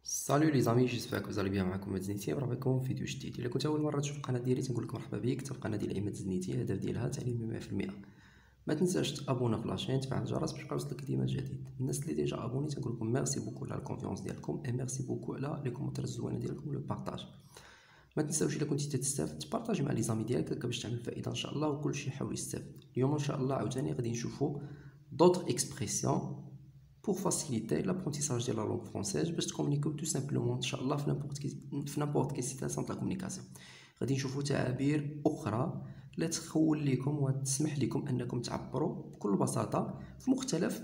سالو لي زامي، جيسبر كو زالي بيان. معكم الزنيتي، مرحبا بكم في فيديو جديد. الا كنت اول مره تشوف القناه ديالي تنقول لك مرحبا بك. حتى القناه ديال عماد الزنيتي الهدف ديالها تعليمي 100%. ما تنساش تابونا في لاشين، تفعل الجرس باش يوصلك ديما جديد. الناس اللي ديجا ابوني تنقول لكم ميرسي بوكو على الكونفيونس ديالكم، اي ميرسي بوكو على لي كومونتير الزوينه ديالكم ولو بارطاج. ما تنساوش الا كنتي تستافد تبارطاجي مع لي زامي ديالك هكا باش تعمل فائده ان شاء الله وكلشي يحاول يستافد. اليوم ان شاء الله عاوتاني غادي نشوفوا دوطر اكسبريسيون pour faciliter l'apprentissage de la langue française باش تكومونيكيو tout simplement ان شاء الله في n'importe quelle situation de la communication. غادي نشوفوا تعابير اخرى لا تخول لكم وتسمح لكم انكم تعبروا بكل بساطه في مختلف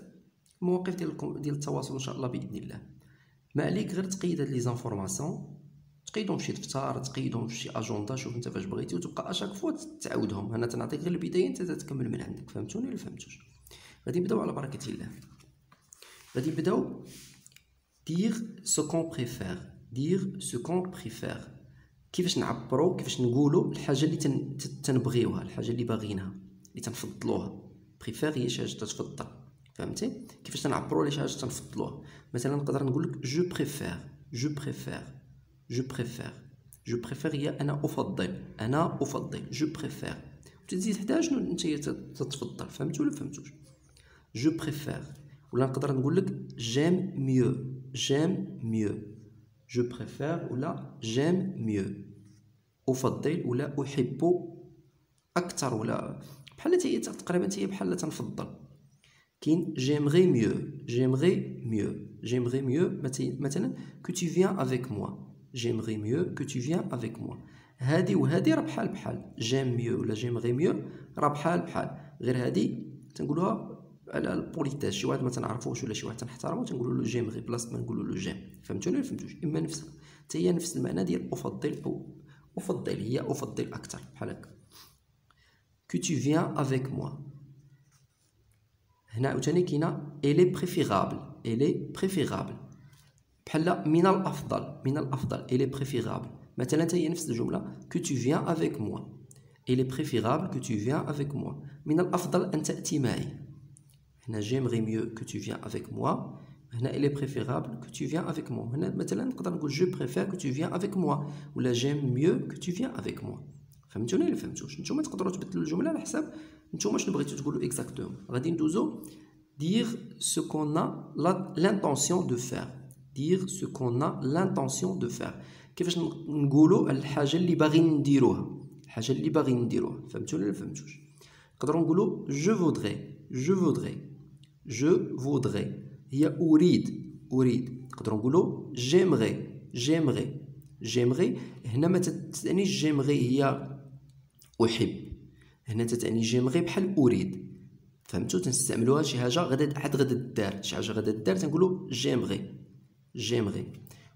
المواقف ديال التواصل ان شاء الله باذن الله. ما عليك غير تقيد هاد لي زانفورماسيون، تقيدهم في شي دفتر، تقيدهم في شي اجنده، شوف انت فاش بغيتي وتبقى اشاك فوا تعاودهم. انا تنعطيك غير البدايه انت تكمل من عندك. فهمتوني ولا فهمتوش؟ غادي نبداو على بركه الله. غادي نبداو dire ce qu'on préfère. dire ce qu'on préfère كيفاش نعبروا، كيفاش نقولوا الحاجه اللي تنبغيوها، الحاجه اللي باغينها، اللي تنفضلوها. بريفير هي شي حاجه تتفضل، فهمتي؟ كيفاش تنعبروا على شي حاجه تنفضلوها. مثلا نقدر نقول لك جو بريفير، جو بريفير، جو بريفير، جو بريفير هي انا افضل، انا افضل، جو بريفير. وتزيد حدا شنو انت تتفضل. فهمتوا ولا فهمتوش؟ جو بريفير. ولا نقدر نقول لك j'aime mieux، j'aime mieux، je préfère ولا j'aime mieux، افضل ولا احب اكثر، ولا بحال هي تقريبا هي بحال تنفضل. كاين j'aimerais mieux، j'aimerais mieux، j'aimerais mieux. مثلا que tu viens avec moi، j'aimerais mieux que tu viens avec moi. هادي وهادي راه بحال j'aime mieux ولا j'aimerais mieux راه بحال غير هادي تنقولوها على البوليتاس. شي واحد ما تنعرفوش ولا شي واحد تنحترمو تنقولوا له جيمغي بلاصه ما نقولوا له جيم. فهمتوني ولا فهمتوش؟ اما نفس حتى هي نفس المعنى ديال افضل، او افضل هي افضل اكثر بحال هكا. que tu viens avec moi. هنا عاوتاني كاينه الي بريفيرابل، الي بريفيرابل بحال من الافضل، من الافضل الي بريفيرابل. مثلا حتى هي نفس الجمله que tu viens avec moi، الي بريفيرابل que tu viens avec moi. من الافضل ان تاتي معي. هنا j'aimerais mieux que tu viens avec moi. هنا il est préférable que tu viens avec moi. هنا مثلا نقدر نقول je préfère que tu viens avec moi ولا j'aime mieux que tu viens avec moi. فهمتوني ولا فهمتوش؟ نتوما تقدروا تبدلوا الجمله على حساب نتوما شنو بغيتو تقولوا اكزاكتومون. غادي ندوزو dire ce qu'on a l'intention de faire. dire ce qu'on a l'intention de faire. كيفاش نقولوا الحاجه اللي باغيين نديروها، الحاجه اللي باغيين نديروها. فهمتوني ولا فهمتوش؟ نقدروا نقولوا je voudrais، je voudrais، je voudrais هي أريد. نقدروا نقولوا j'aimerais، j'aimerais، j'aimerais. هنا ما تتعنيش j'aimerais هي أحب، هنا تتعني j'aimerais بحال أريد. فهمتوا؟ تنستعملوها شي حاجة غادا دار، شي حاجة غادا دار تنقولوا j'aimerais، j'aimerais.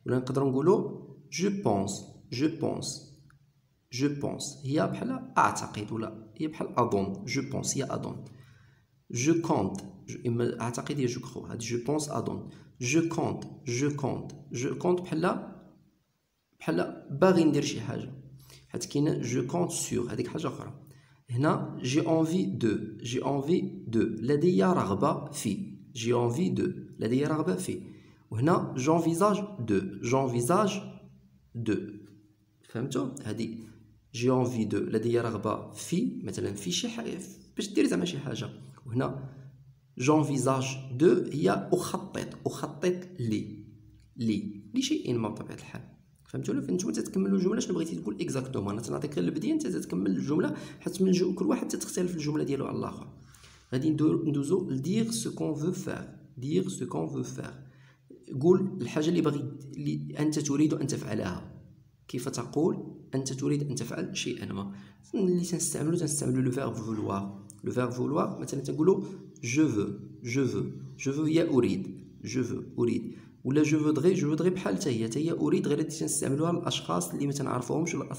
ولا نقدروا نقولوا je pense، je pense، je pense هي بحال أعتقد ولا هي بحال أظن. je pense هي أظن. je compte إما أعتقد هي je crois. هادي je pense أظن. je compte، je compte، je compte بحال باغي ندير شي حاجة. حيت كاينة je compte sur هاديك حاجة أخرى. هنا j'ai envie de، j'ai envie de لدي رغبة في، j'ai envie de لدي رغبة في. وهنا j'envisage de، j'envisage de. فهمتوا؟ هادي j'ai envie de لدي رغبة في مثلا في شي حاجة باش دير زعما شي حاجة. وهنا j'envisage de هي أخطط لشيء ما بطبيعة الحال. فهمتوا ولا فهمتوا؟ تتكملوا الجمله شنو بغيتي تقول اكزاكتومون. انا تنعطيك غير البدايه انت تتكمل الجمله حيت من كل واحد تختلف الجمله ديالو على الاخر. غادي ندوزو لدير سو كون فو فير. دير سو كون فو فير قول الحاجه اللي انت تريد ان تفعلها. كيف تقول انت تريد ان تفعل شيئا ما. اللي تنستعملوا لو فيرب فولوار. لو فيرب فولوار مثلا تنقولوا جو فو، جو فو، جو فو هي اريد، جو فو اريد. ولا جو فودغي، جو فودغي بحال حتى هي اريد غير تنستعملوها للاشخاص اللي ما تنعرفوهمش ولا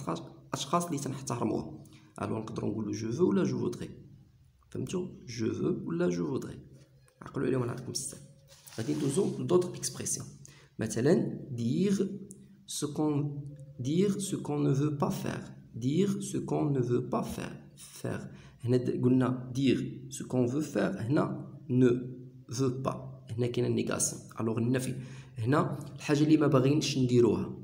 الاشخاص اللي تنحترموهم. الو نقدروا نقولوا جو فو ولا جو فودغي. فهمتوا؟ جو فو ولا جو فودغي. عقلوا عليهم نعطيكم السر. غادي ندوزو لدوطر اكسبرسيون. مثلا dire ce qu'on ne veut pas faire. dire ce qu'on ne veut pas faire. هنا قلنا dire ce qu'on veut faire، هنا ne veut pas، هنا كاين النيغاسيون. الوغ النفي هنا الحاجه اللي ما باغيينش نديروها،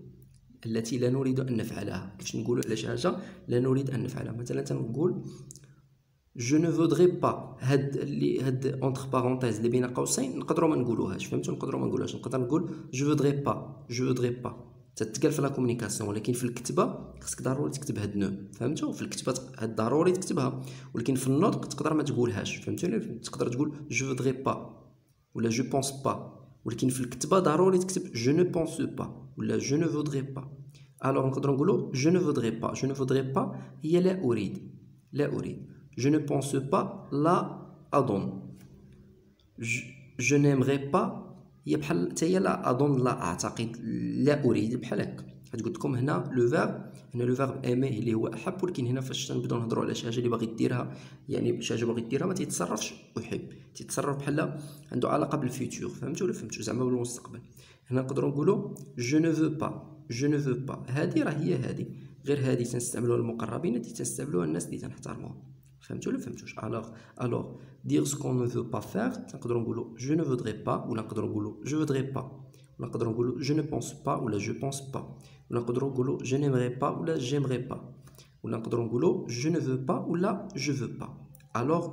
التي لا نريد ان نفعلها. كيفاش نقولوا على شي حاجه لا نريد ان نفعلها؟ مثلا تنقول جو نو فودغي با، هاد اونتر بارونتيز اللي بين قوسين نقدروا ما نقولوهاش، فهمتوا؟ نقدروا ما نقولوهاش، نقدر نقول جو فودغي با، جو فودغي با، تتقال في لا كومونيكاسيون، ولكن في الكتابه خصك ضروري تكتب هاد نو، فهمتوا؟ في الكتابه هاد ضروري تكتبها، ولكن في النطق تقدر ما تقولهاش، فهمتوني؟ تقدر تقول جو فودغي با ولا جو بونس با، ولكن في الكتابه ضروري تكتب جو نو بونس با ولا جو نو فودغي با. الوغ نقدروا نقولوا جو نو فودغي با، جو نو فودغي با هي لا اريد، لا اريد. Je ne pense pas, لا أظن. Je n'aimerais pas هي بحال حتى هي لا أظن، لا أعتقد، لا أريد، بحال هكا. قلت لكم هنا لو فيرب، هنا لو فيرب ايمي اللي هو أحب، ولكن هنا فاش تنبداو نهضروا على شي حاجة اللي باغي ديرها، يعني شي حاجة باغي ديرها ما تيتصرفش أحب، تيتصرف بحال عنده علاقة بالفيتور، فهمتوا ولا فهمتوا؟ زعما بالمستقبل. هنا نقدروا نقولوا je ne veux pas، je ne veux pas، هذه راه هي هذه، غير هذه تنستعملوها للمقربين، هذه تنستعملوها الناس اللي تنحترموهم. فهمتوا ولا فهمتوش؟ alors dire ce qu'on ne veut pas faire نقدروا نقولوا je ne voudrais pas، ولا نقدروا نقولوا je voudrais pas، ولا نقدروا نقولوا je ne pense pas ولا je pense pas، ولا نقدروا نقولوا je n'aimerais pas ولا j'aimerais pas، ولا نقدروا نقولوا je ne veux pas ولا je veux pas. alors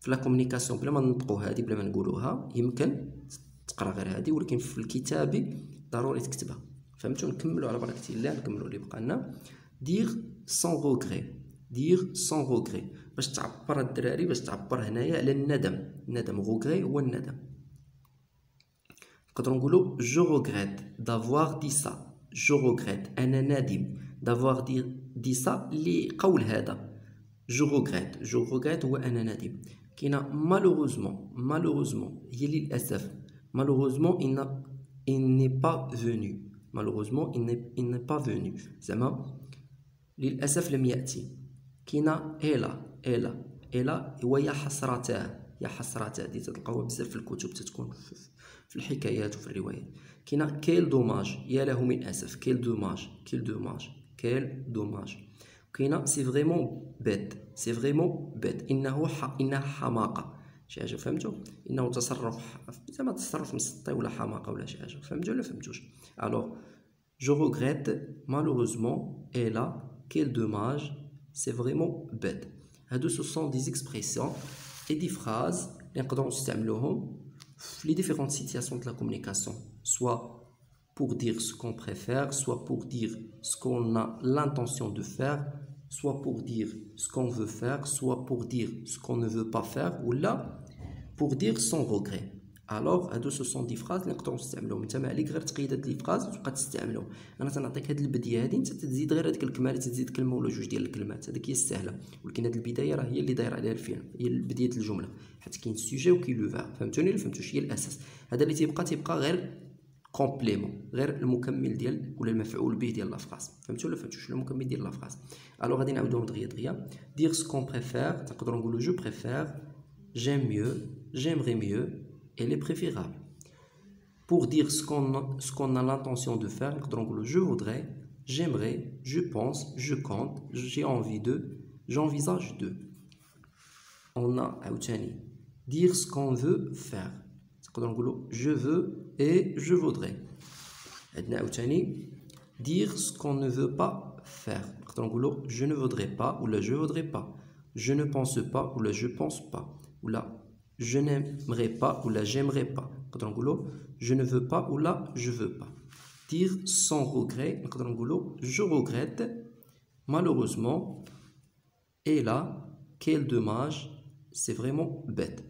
في لا كومونيكاسيون بلا ما ننطقوا هذه، بلا ما نقولوها، يمكن تقرا غير هذه، ولكن في الكتابه ضروري تكتبها. فهمتوا؟ نكملوا على بركه الله، نكملوا اللي بقى لنا. dire sans regret، dire sans regret باش تعبر الدراري، باش تعبر هنايا على الندم. الندم غوغري هو الندم. نقدروا نقولوا جو regrette d'avoir dit ça، جو regrette انا نادم d'avoir dit ça لقول هذا. جو regrette، جو regrette هو انا نادم. كاينه malheureusement، malheureusement هي للاسف، malheureusement il n'est pas venu، malheureusement il n'est pas venu، زعما للاسف لم ياتي. كاينه إلا هو يا حسرته، يا حسرته هذه تلقاوها بزاف في الكتب، تتكون في الحكايات وفي الروايات. كاينه كيل دوماج، يا له من اسف، كيل دوماج، كيل دوماج، كيل دوماج. كاينه سي فريمون بيت، سي فريمون بيت، انها حماقه، شي حاجه، فهمتوا؟ انه تصرف، زعما تصرف مسطي ولا حماقه ولا شي حاجه، فهمتوا ولا فهمتوش؟ الوغ جو regrette malheureusement إلا كيل دوماج c'est vraiment bête. هادو ce sont des expressions et des phrases اللي نقدروا نستعملوهم في les différentes situations de la communication, soit pour dire ce qu'on préfère, soit pour dire ce qu'on a l'intention de faire, soit pour dire ce qu'on veut faire, soit pour dire ce qu'on ne veut pas faire, ou là pour dire sans regret. الوغ هادو سو سون دي فراز اللي نقدروا نستعملوهم. انت ما عليك غير تقيد هاد لي فراز وتبقى تستعملهم. انا تنعطيك هاد البديه هادي، انت تزيد غير هاديك الكلمه، تزيد كلمه ولا جوج ديال الكلمات، هذيك هي السهله، ولكن هاد البدايه راه هي اللي داير عليها الفيلم، هي بدايه الجمله، حيت كاين السوجي وكاين لو فيرب. فهمتوني ولا فهمتوش؟ هي الاساس. هذا اللي تيبقى غير كومبليمون، غير المكمل ديال ولا المفعول به ديال لا فراز. فهمتوا ولا فهمتوش؟ المكمل ديال لا فراز. الوغ غادي نعاودوهم دغيا. دير سو كون بريفير، تقدروا نقولوا جو بريفير، j'aime mieux، j'aimerais mieux، elle est préférable. Pour dire ce qu'on a l'intention de faire, je voudrais, j'aimerais, je pense, je compte, j'ai envie de, j'envisage de. On a dire ce qu'on veut faire. Je veux et je voudrais. Dire ce qu'on ne veut pas faire. Je ne voudrais pas ou là je voudrais pas. Je ne pense pas ou là je pense pas. Ou là je n'aimerais pas ou là j'aimerais pas. Je ne veux pas ou là je veux pas. Dire sans regret, je regrette malheureusement, et là quel dommage, c'est vraiment bête.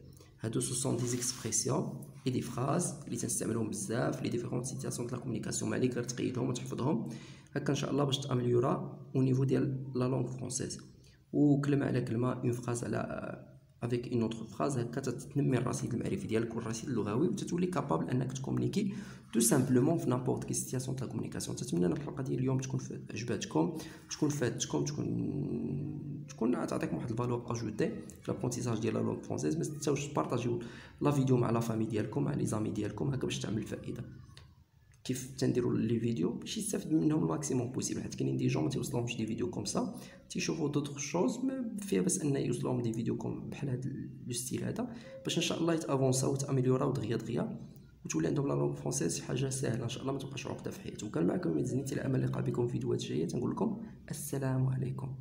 Ce sont des expressions et des phrases اللي تنستعملوهم بزاف في les différentes situations de la communication. ما عليك غير تقيدهم وتحفظهم هكا ان شاء الله باش تامليورا au niveau ديال la langue française. وكلمه على كلمه، اون فراز على avec une autre phrase هكا تتنمي الرصيد المعرفي ديالك والرصيد اللغوي، وتتولي كابابل انك تكومونيكي تو سامبلومون في نابورت كي سيتياسيون تاع كومونيكاسيون. تتمنى ان الحلقه ديال اليوم تكون عجباتكم، تكون فاتتكم، تكون تعطيكم واحد الفالور اجوتي في لابونتيزاج ديال لا لونغ فرونسيز. ما تنساوش تبارطاجيو لا فيديو مع لا فامي ديالكم، مع لي زامي ديالكم، هكا باش تعمل فائده. كيف تنديروا لي فيديو باش يستافد منهم الماكسيموم بوسيبل، حيت كاينين دي جون ما توصلهمش دي فيديو كوم سا، تيشوفوا دوطخ شوز ما فيها بس ان يوصلهم دي فيديو كوم بحال هذا لو ستيل هذا، باش ان شاء الله يتافونساو وتاميليوراو دغيا وتولي عندهم لا لونغ فرونسيز شي حاجه ساهله ان شاء الله ما تبقاش عقده في حياتهم. كان معكم ميد زنيتي، الى امل اللقاء بكم في فيديوهات جايه، تنقول لكم السلام عليكم.